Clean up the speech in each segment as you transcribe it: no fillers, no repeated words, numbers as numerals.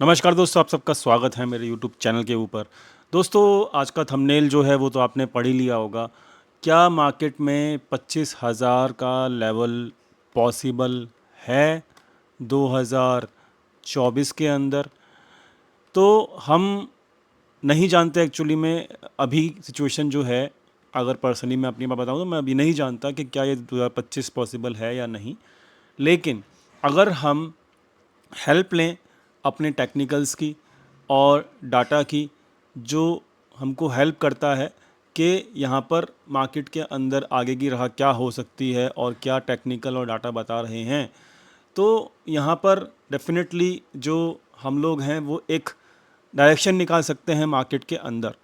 नमस्कार दोस्तों, आप सबका स्वागत है मेरे यूट्यूब चैनल के ऊपर। दोस्तों, आज का थंबनेल जो है वो तो आपने पढ़ ही लिया होगा। क्या मार्केट में 25,000 का लेवल पॉसिबल है 2024 के अंदर? तो हम नहीं जानते एक्चुअली में। अभी सिचुएशन जो है, अगर पर्सनली मैं अपनी बात बताऊँ तो मैं अभी नहीं जानता कि क्या ये 2025 पॉसिबल है या नहीं। लेकिन अगर हम हेल्प लें अपने टेक्निकल्स की और डाटा की, जो हमको हेल्प करता है कि यहाँ पर मार्केट के अंदर आगे की राह क्या हो सकती है और क्या टेक्निकल और डाटा बता रहे हैं, तो यहाँ पर डेफिनेटली जो हम लोग हैं वो एक डायरेक्शन निकाल सकते हैं मार्केट के अंदर,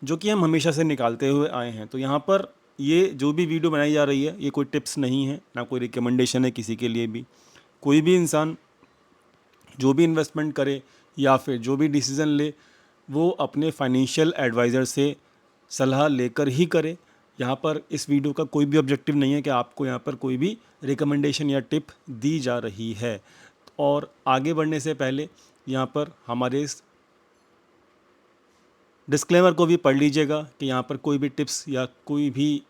जो कि हम हमेशा से निकालते हुए आए हैं। तो यहाँ पर ये जो भी वीडियो बनाई जा रही है, ये कोई टिप्स नहीं है, ना कोई रिकमेंडेशन है किसी के लिए भी। कोई भी इंसान जो भी इन्वेस्टमेंट करे या फिर जो भी डिसीज़न ले, वो अपने फाइनेंशियल एडवाइज़र से सलाह लेकर ही करे। यहाँ पर इस वीडियो का कोई भी ऑब्जेक्टिव नहीं है कि आपको यहाँ पर कोई भी रिकमेंडेशन या टिप दी जा रही है। और आगे बढ़ने से पहले यहाँ पर हमारे इस डिस्क्लेमर को भी पढ़ लीजिएगा कि यहाँ पर कोई भी टिप्स या कोई भी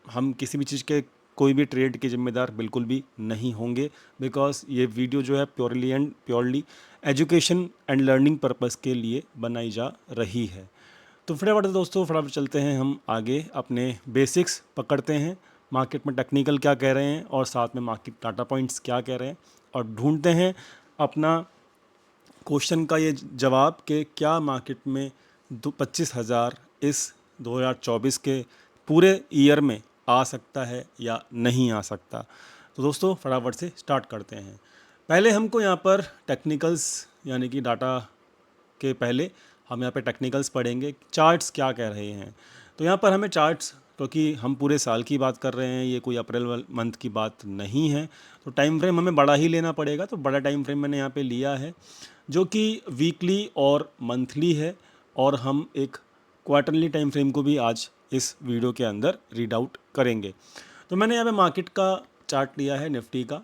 हम किसी भी चीज़ के कोई भी ट्रेड के जिम्मेदार बिल्कुल भी नहीं होंगे। बिकॉज ये वीडियो जो है purely education and learning purpose के लिए बनाई जा रही है। तो फटाफट दोस्तों, फटाफट चलते हैं हम आगे, अपने बेसिक्स पकड़ते हैं। मार्केट में टेक्निकल क्या कह रहे हैं और साथ में मार्केट डाटा पॉइंट्स क्या कह रहे हैं, और ढूंढते हैं अपना क्वेश्चन का ये जवाब कि क्या मार्केट में 25,000 इस 2024 के पूरे ईयर में आ सकता है या नहीं आ सकता। तो दोस्तों, फटाफट से स्टार्ट करते हैं। पहले हमको यहाँ पर टेक्निकल्स यानी कि डाटा के पहले हम यहाँ पे टेक्निकल्स पढ़ेंगे, चार्ट्स क्या कह रहे हैं। तो यहाँ पर हमें चार्ट्स, क्योंकि हम पूरे साल की बात कर रहे हैं, ये कोई अप्रैल मंथ की बात नहीं है, तो टाइम फ्रेम हमें बड़ा ही लेना पड़ेगा। तो बड़ा टाइम फ्रेम मैंने यहाँ पे लिया है, जो कि वीकली और मंथली है, और हम एक क्वार्टरली टाइम फ्रेम को भी आज इस वीडियो के अंदर रीड आउट करेंगे। तो मैंने यहाँ पे मार्केट का चार्ट लिया है, निफ्टी का।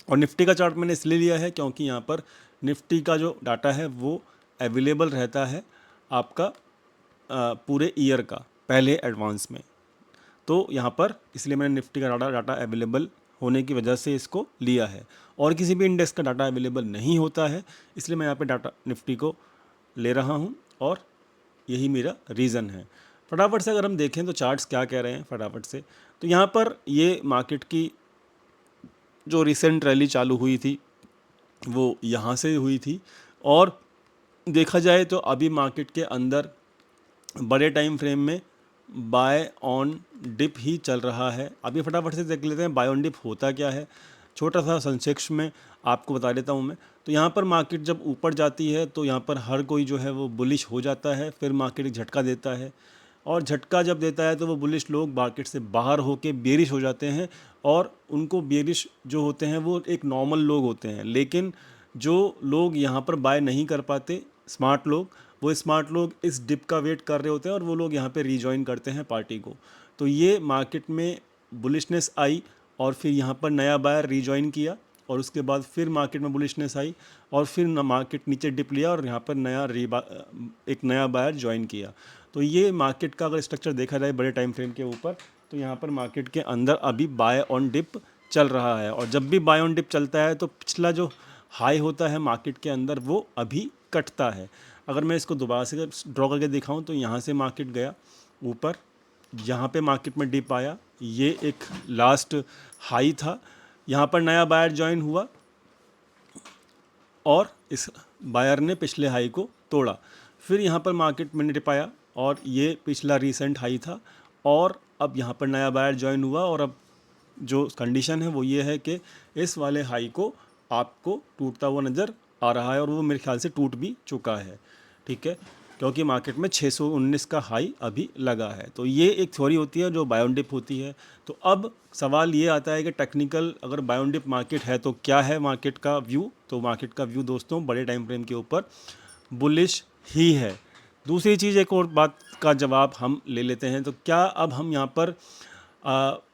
और निफ्टी का चार्ट मैंने इसलिए लिया है क्योंकि यहाँ पर निफ्टी का जो डाटा है वो अवेलेबल रहता है आपका पूरे ईयर का पहले एडवांस में। तो यहाँ पर इसलिए मैंने निफ्टी का डाटा अवेलेबल होने की वजह से इसको लिया है। और किसी भी इंडेक्स का डाटा अवेलेबल नहीं होता है, इसलिए मैं यहाँ पे डाटा निफ्टी को ले रहा हूँ, और यही मेरा रीज़न है। फटाफट से अगर हम देखें तो चार्ट्स क्या कह रहे हैं फटाफट से, तो यहाँ पर ये मार्केट की जो रिसेंट रैली चालू हुई थी वो यहाँ से हुई थी। और देखा जाए तो अभी मार्केट के अंदर बड़े टाइम फ्रेम में बाय ऑन डिप ही चल रहा है। अभी फटाफट से देख लेते हैं बाय ऑन डिप होता क्या है, छोटा सा संक्षेप में आपको बता देता हूँ मैं। तो यहाँ पर मार्केट जब ऊपर जाती है तो यहाँ पर हर कोई जो है वो बुलिश हो जाता है, फिर मार्केट एक झटका देता है, और झटका जब देता है तो वो बुलिश लोग मार्केट से बाहर होके बेरिश हो जाते हैं। और उनको बेरिश जो होते हैं वो एक नॉर्मल लोग होते हैं, लेकिन जो लोग यहाँ पर बाय नहीं कर पाते, स्मार्ट लोग, वो स्मार्ट लोग इस डिप का वेट कर रहे होते हैं और वो लोग यहाँ पे रीजॉइन करते हैं पार्टी को। तो ये मार्केट में बुलिशनेस आई, और फिर यहाँ पर नया बायर रीजॉइन किया, और उसके बाद फिर मार्केट में बुलिशनेस आई, और फिर मार्केट नीचे डिप लिया, और यहाँ पर एक नया बायर ज्वाइन किया। तो ये मार्केट का अगर स्ट्रक्चर देखा जाए बड़े टाइम फ्रेम के ऊपर, तो यहाँ पर मार्केट के अंदर अभी बाय ऑन डिप चल रहा है। और जब भी बाय ऑन डिप चलता है तो पिछला जो हाई होता है मार्केट के अंदर वो अभी कटता है। अगर मैं इसको दोबारा से ड्रॉ करके दिखाऊं तो यहाँ से मार्केट गया ऊपर, यहाँ पे मार्केट में डिप आया, ये एक लास्ट हाई था, यहाँ पर नया बायर ज्वाइन हुआ और इस बायर ने पिछले हाई को तोड़ा। फिर यहाँ पर मार्केट में डिप आया और ये पिछला रीसेंट हाई था, और अब यहाँ पर नया बायर ज्वाइन हुआ, और अब जो कंडीशन है वो ये है कि इस वाले हाई को आपको टूटता हुआ नज़र आ रहा है, और वो मेरे ख्याल से टूट भी चुका है। ठीक है, क्योंकि मार्केट में 619 का हाई अभी लगा है। तो ये एक थ्योरी होती है जो बाय ऑन डिप होती है। तो अब सवाल ये आता है कि टेक्निकल अगर बाय ऑन डिप मार्केट है तो क्या है मार्केट का व्यू। तो मार्केट का व्यू दोस्तों बड़े टाइम फ्रेम के ऊपर बुलिश ही है। दूसरी चीज़, एक और बात का जवाब हम ले लेते हैं, तो क्या अब हम यहाँ पर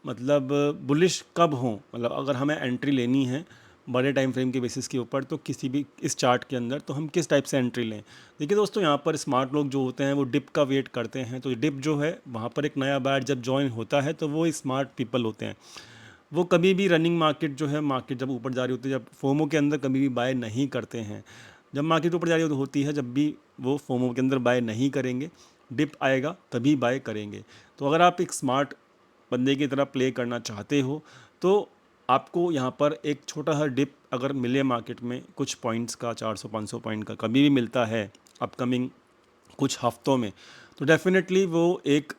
मतलब बुलिश कब हों, मतलब अगर हमें एंट्री लेनी है बड़े टाइम फ्रेम के बेसिस के ऊपर, तो किसी भी इस चार्ट के अंदर तो हम किस टाइप से एंट्री लें। देखिए दोस्तों, यहाँ पर स्मार्ट लोग जो होते हैं वो डिप का वेट करते हैं। तो डिप जो है वहाँ पर एक नया बायर जब ज्वाइन होता है तो वो स्मार्ट पीपल होते हैं। वो कभी भी रनिंग मार्केट जो है, मार्केट जब ऊपर जा रही होती है, जब फोमो के अंदर कभी भी बाय नहीं करते हैं। जब मार्केट ऊपर जा रही होती है, जब भी वो फोमो के अंदर बाय नहीं करेंगे, डिप आएगा तभी बाय करेंगे। तो अगर आप एक स्मार्ट बंदे की तरह प्ले करना चाहते हो तो आपको यहाँ पर एक छोटा सा डिप अगर मिले मार्केट में कुछ पॉइंट्स का, 400-500 पॉइंट का कभी भी मिलता है अपकमिंग कुछ हफ्तों में, तो डेफिनेटली वो एक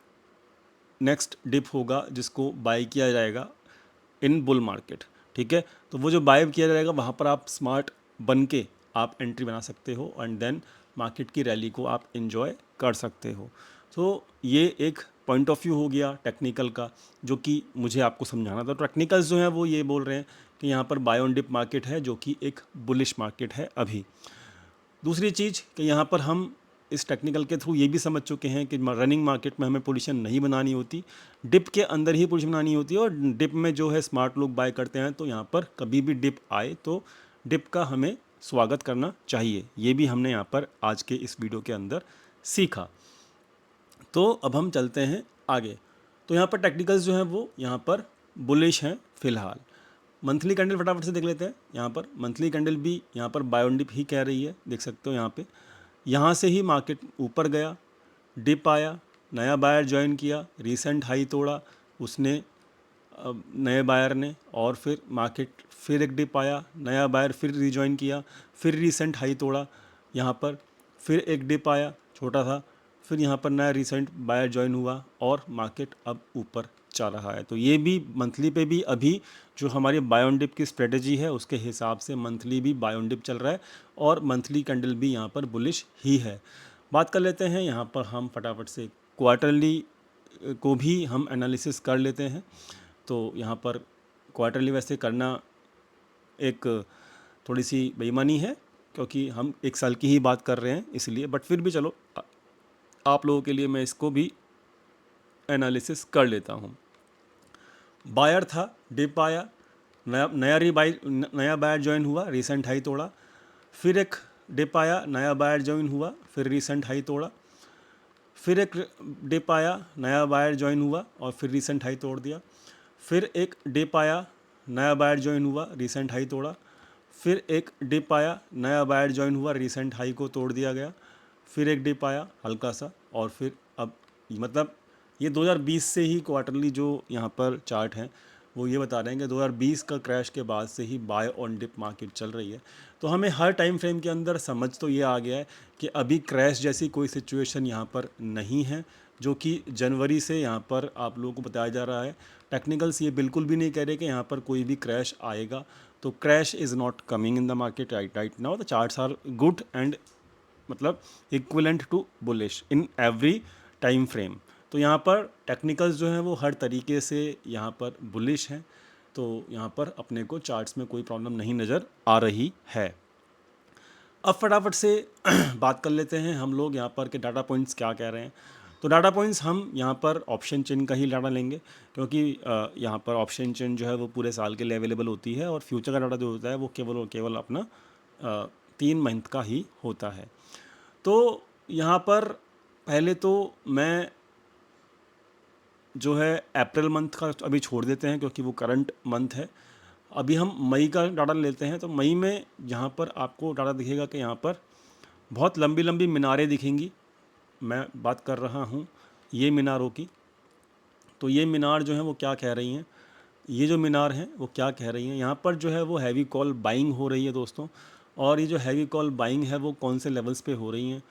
नेक्स्ट डिप होगा जिसको बाय किया जाएगा इन बुल मार्केट। ठीक है, तो वो जो बाय किया जाएगा वहाँ पर आप स्मार्ट बन के आप एंट्री बना सकते हो एंड देन मार्केट की रैली को आप इन्जॉय कर सकते हो। तो ये एक पॉइंट ऑफ व्यू हो गया टेक्निकल का, जो कि मुझे आपको समझाना था। टेक्निकल्स जो हैं वो ये बोल रहे हैं कि यहाँ पर बाय ऑन डिप मार्केट है जो कि एक बुलिश मार्केट है अभी। दूसरी चीज़ कि यहाँ पर हम इस टेक्निकल के थ्रू ये भी समझ चुके हैं कि रनिंग मार्केट में हमें पोजीशन नहीं बनानी होती, डिप के अंदर ही पोजीशन बनानी होती है। और डिप में जो है स्मार्ट लोग बाय करते हैं, तो यहाँ पर कभी भी डिप आए तो डिप का हमें स्वागत करना चाहिए। ये भी हमने यहाँ पर आज के इस वीडियो के अंदर सीखा। तो अब हम चलते हैं आगे। तो यहाँ पर टेक्निकल्स जो हैं वो यहाँ पर बुलिश हैं फ़िलहाल। मंथली कैंडल फटाफट से देख लेते हैं। यहाँ पर मंथली कैंडल भी यहाँ पर बाय ऑन डिप ही कह रही है, देख सकते हो यहाँ पे। यहाँ से ही मार्केट ऊपर गया, डिप आया, नया बायर ज्वाइन किया, रीसेंट हाई तोड़ा उसने नए बायर ने, और फिर मार्केट फिर एक डिप आया, नया बायर फिर रीजॉइन किया, फिर रीसेंट हाई तोड़ा यहाँ पर, फिर एक डिप आया छोटा सा, फिर यहाँ पर नया रीसेंट बायर ज्वाइन हुआ और मार्केट अब ऊपर जा रहा है। तो ये भी मंथली पे भी अभी जो हमारी बाय ऑन डिप की स्ट्रेटजी है उसके हिसाब से मंथली भी बाय ऑन डिप चल रहा है और मंथली कैंडल भी यहाँ पर बुलिश ही है। बात कर लेते हैं यहाँ पर हम फटाफट से क्वार्टरली को भी हम एनालिसिस कर लेते हैं। तो यहाँ पर क्वार्टरली वैसे करना एक थोड़ी सी बेईमानी है क्योंकि हम एक साल की ही बात कर रहे हैं इसलिए, बट फिर भी चलो आप लोगों के लिए मैं इसको भी एनालिसिस कर लेता हूँ। बायर था, डिप आया, नया बायर ज्वाइन हुआ, रीसेंट हाई तोड़ा, फिर एक डिप आया, नया बायर ज्वाइन हुआ, फिर रीसेंट हाई तोड़ा, फिर एक डिप आया, नया बायर ज्वाइन हुआ और फिर रीसेंट हाई तोड़ दिया, फिर एक डिप आया, नया बायर ज्वाइन हुआ, रीसेंट हाई तोड़ा, फिर एक डिप आया, नया बायर ज्वाइन हुआ, रीसेंट हाई को तोड़ दिया गया, फिर एक डिप आया हल्का सा, और फिर अब मतलब ये 2020 से ही क्वार्टरली जो यहाँ पर चार्ट हैं वो ये बता रहे हैं कि 2020 का क्रैश के बाद से ही बाय ऑन डिप मार्केट चल रही है। तो हमें हर टाइम फ्रेम के अंदर समझ तो ये आ गया है कि अभी क्रैश जैसी कोई सिचुएशन यहाँ पर नहीं है, जो कि जनवरी से यहाँ पर आप लोगों को बताया जा रहा है। टेक्निकल्स ये बिल्कुल भी नहीं कह रहे कि यहाँ पर कोई भी क्रैश आएगा। तो crash is not coming in the market right now. The charts are good and मतलब equivalent to bullish in every time frame. तो यहाँ पर टेक्निकल्स जो हैं वो हर तरीके से यहाँ पर बुलिश हैं। तो यहाँ पर अपने को चार्ट्स में कोई प्रॉब्लम नहीं नज़र आ रही है। अब फटाफट से बात कर लेते हैं हम लोग यहाँ पर के डाटा पॉइंट्स क्या कह रहे हैं। तो डाटा पॉइंट्स हम यहाँ पर ऑप्शन चेन का ही डाटा लेंगे क्योंकि यहाँ पर ऑप्शन चेन जो है वो पूरे साल के लिए अवेलेबल होती है और फ्यूचर का डाटा जो होता है वो केवल और केवल अपना 3 मंथ का ही होता है। तो यहाँ पर पहले तो मैं जो है अप्रैल मंथ का अभी छोड़ देते हैं क्योंकि वो करंट मंथ है। अभी हम मई का डाटा लेते हैं। तो मई में यहाँ पर आपको डाटा दिखेगा कि यहाँ पर बहुत लंबी लंबी मीनारें दिखेंगी। मैं बात कर रहा हूँ ये मीनारों की। तो ये मीनार जो है वो क्या कह रही हैं, ये जो मीनार हैं वो क्या कह रही हैं, यहाँ पर जो है वो हैवी कॉल बाइंग हो रही है दोस्तों। और ये जो हैवी कॉल बाइंग है वो कौन से लेवल्स पे हो रही हैं,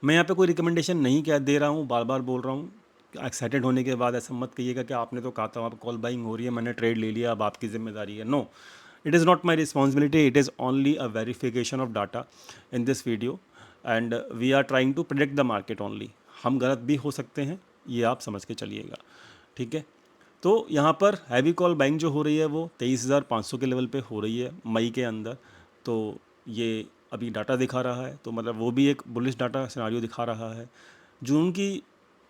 मैं यहाँ पे कोई रिकमेंडेशन नहीं कह दे रहा हूँ, बार बार बोल रहा हूँ। एक्साइटेड होने के बाद ऐसा मत कहिएगा कि आपने तो कहा था वहाँ पर कॉल बाइंग हो रही है, मैंने ट्रेड ले लिया, अब आपकी जिम्मेदारी है। No, it is not my responsibility, it is only a verification of data in this video and we are trying to predict the market only. हम गलत भी हो सकते हैं, ये आप समझ के चलिएगा, ठीक है। तो यहाँ पर हैवी कॉल बाइंग जो हो रही है वो 23,500 के लेवल पे हो रही है मई के अंदर। तो ये अभी डाटा दिखा रहा है, तो मतलब वो भी एक बुलिश डाटा सिनारियो दिखा रहा है। जून की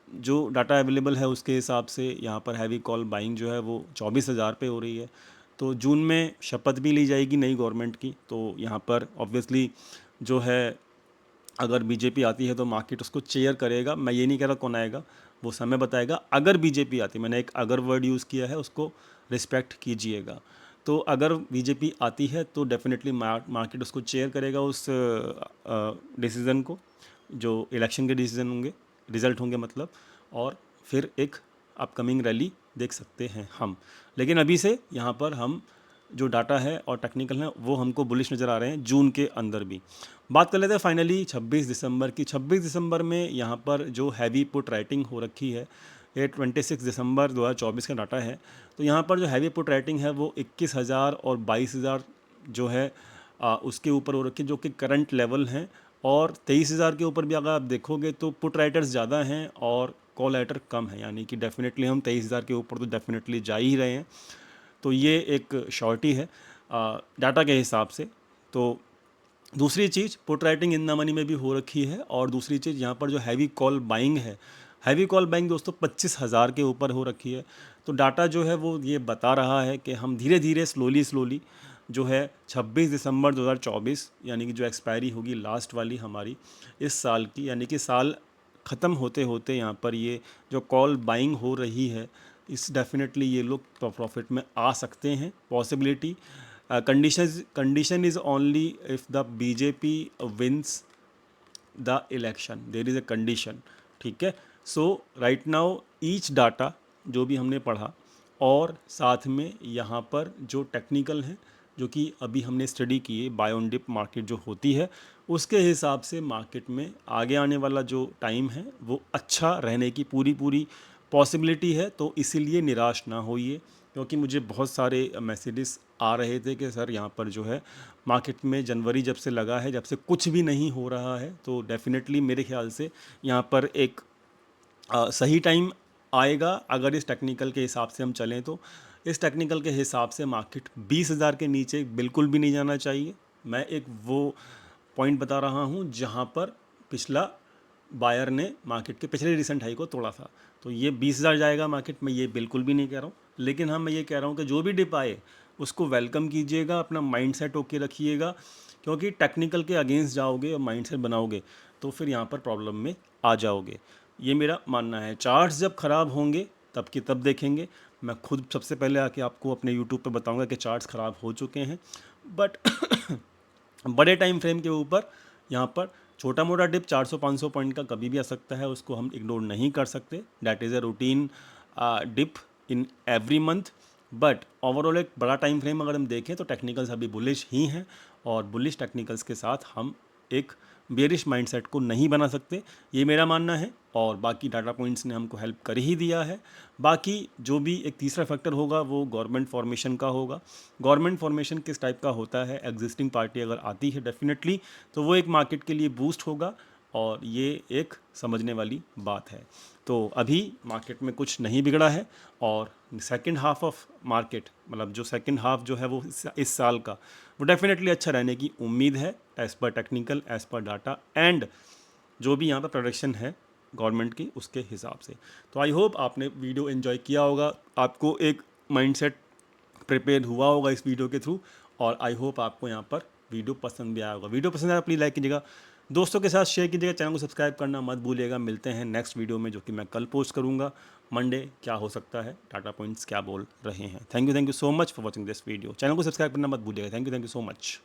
जो डाटा अवेलेबल है उसके हिसाब से यहाँ पर हैवी कॉल बाइंग जो है वो 24,000 पे हो रही है। तो जून में शपथ भी ली जाएगी नई गवर्नमेंट की, तो यहाँ पर ऑब्वियसली जो है अगर बीजेपी आती है तो मार्केट उसको चेयर करेगा। मैं ये नहीं कह रहा कौन आएगा, वो समय बताएगा। अगर बीजेपी आती है, मैंने एक अगर वर्ड यूज़ किया है, उसको रिस्पेक्ट कीजिएगा। तो अगर बीजेपी आती है तो डेफिनेटली मार्केट उसको चेयर करेगा, उस डिसीज़न को, जो इलेक्शन के डिसीज़न होंगे, रिज़ल्ट होंगे मतलब, और फिर एक अपकमिंग रैली देख सकते हैं हम। लेकिन अभी से यहाँ पर हम जो डाटा है और टेक्निकल है वो हमको बुलिश नज़र आ रहे हैं जून के अंदर भी। बात कर लेते हैं फाइनली 26 दिसंबर की। 26 दिसंबर में यहाँ पर जो हैवी पुट राइटिंग हो रखी है, ये 26 दिसंबर 2024 का डाटा है। तो यहाँ पर जो हैवी पुट राइटिंग है वो 21,000 और 22,000 जो है उसके ऊपर हो रखी है, जो कि करंट लेवल हैं। और 23,000 के ऊपर भी अगर आप देखोगे तो पुट राइटर्स ज़्यादा हैं और कॉल राइटर कम है, यानी कि डेफिनेटली हम 23,000 के ऊपर तो डेफिनेटली जा ही रहे हैं। तो ये एक शॉर्टी है डाटा के हिसाब से। तो दूसरी चीज़ put writing in the money में भी हो रखी है। और दूसरी चीज़ यहाँ पर जो हैवी कॉल बाइंग है, हैवी कॉल बाइंग दोस्तों 25,000 के ऊपर हो रखी है। तो डाटा जो है वो ये बता रहा है कि हम धीरे धीरे स्लोली जो है 26 दिसंबर 2024 यानी कि जो एक्सपायरी होगी लास्ट वाली हमारी इस साल की, यानी कि साल ख़त्म होते होते यहाँ पर ये जो कॉल बाइंग हो रही है, इस डेफिनेटली ये लोग प्रॉफिट में आ सकते हैं। Possibility condition is only if the BJP wins the election, there is a condition. ठीक है। So right now each data जो भी हमने पढ़ा और साथ में यहाँ पर जो टेक्निकल हैं जो कि अभी हमने स्टडी किए, बाय ऑन डिप मार्केट जो होती है, उसके हिसाब से मार्केट में आगे आने वाला जो टाइम है वो अच्छा रहने की पूरी पॉसिबिलिटी है। तो इसीलिए निराश ना होइए, क्योंकि मुझे बहुत सारे मैसेजेस आ रहे थे कि सर यहाँ पर जो है मार्केट में जनवरी जब से लगा है, जब से कुछ भी नहीं हो रहा है। तो डेफिनेटली मेरे ख्याल से यहाँ पर एक सही टाइम आएगा अगर इस टेक्निकल के हिसाब से हम चलें। तो इस टेक्निकल के हिसाब से मार्केट 20,000 के नीचे बिल्कुल भी नहीं जाना चाहिए। मैं एक वो पॉइंट बता रहा हूँ जहाँ पर पिछला बायर ने मार्केट के पिछले रिसेंट हाई को तोड़ा था। तो ये 20,000 जाएगा मार्केट में, ये बिल्कुल भी नहीं कह रहा हूँ। लेकिन हाँ, मैं ये कह रहा हूँ कि जो भी डिप आए उसको वेलकम कीजिएगा, अपना माइंड सेट ओके रखिएगा, क्योंकि टेक्निकल के अगेंस्ट जाओगे और माइंड सेट बनाओगे तो फिर यहाँ पर प्रॉब्लम में आ जाओगे। ये मेरा मानना है। चार्ट्स जब ख़राब होंगे तब की तब देखेंगे। मैं खुद सबसे पहले आके आपको अपने यूट्यूब पे बताऊंगा कि चार्ट्स ख़राब हो चुके हैं। बट बड़े टाइम फ्रेम के ऊपर यहाँ पर छोटा मोटा डिप 400-500 पॉइंट का कभी भी आ सकता है, उसको हम इग्नोर नहीं कर सकते। That is a routine dip in every month. But overall एक बड़ा टाइम फ्रेम अगर हम देखें तो टेक्निकल्स अभी बुलिश ही हैं, और बुलिश टेक्निकल्स के साथ हम एक बेरिश माइंडसेट को नहीं बना सकते, ये मेरा मानना है। और बाकी डाटा पॉइंट्स ने हमको हेल्प कर ही दिया है। बाकी जो भी एक तीसरा फैक्टर होगा वो गवर्नमेंट फॉर्मेशन का होगा। गवर्नमेंट फॉर्मेशन किस टाइप का होता है, एग्जिस्टिंग पार्टी अगर आती है डेफिनेटली तो वो एक मार्केट के लिए बूस्ट होगा, और ये एक समझने वाली बात है। तो अभी मार्केट में कुछ नहीं बिगड़ा है, और सेकंड हाफ ऑफ मार्केट, मतलब जो सेकंड हाफ जो है वो इस साल का, वो डेफिनेटली अच्छा रहने की उम्मीद है, as per technical, as per data, and जो भी यहाँ पर प्रोडक्शन है गवर्नमेंट की उसके हिसाब से। तो आई होप आपने वीडियो एंजॉय किया होगा, आपको एक माइंडसेट प्रिपेयर हुआ होगा इस वीडियो के थ्रू, और आई होप आपको यहाँ पर वीडियो पसंद भी आया होगा। वीडियो पसंद आया प्लीज़ लाइक कीजिएगा, दोस्तों के साथ शेयर कीजिएगा, चैनल को सब्सक्राइब करना मत भूलिएगा। मिलते हैं नेक्स्ट वीडियो में, जो कि मैं कल पोस्ट करूँगा, मंडे क्या हो सकता है, डाटा पॉइंट्स क्या बोल रहे हैं। Thank you so much for watching this video. Channel को सब्सक्राइब करना मत भूलिएगा। Thank you so much.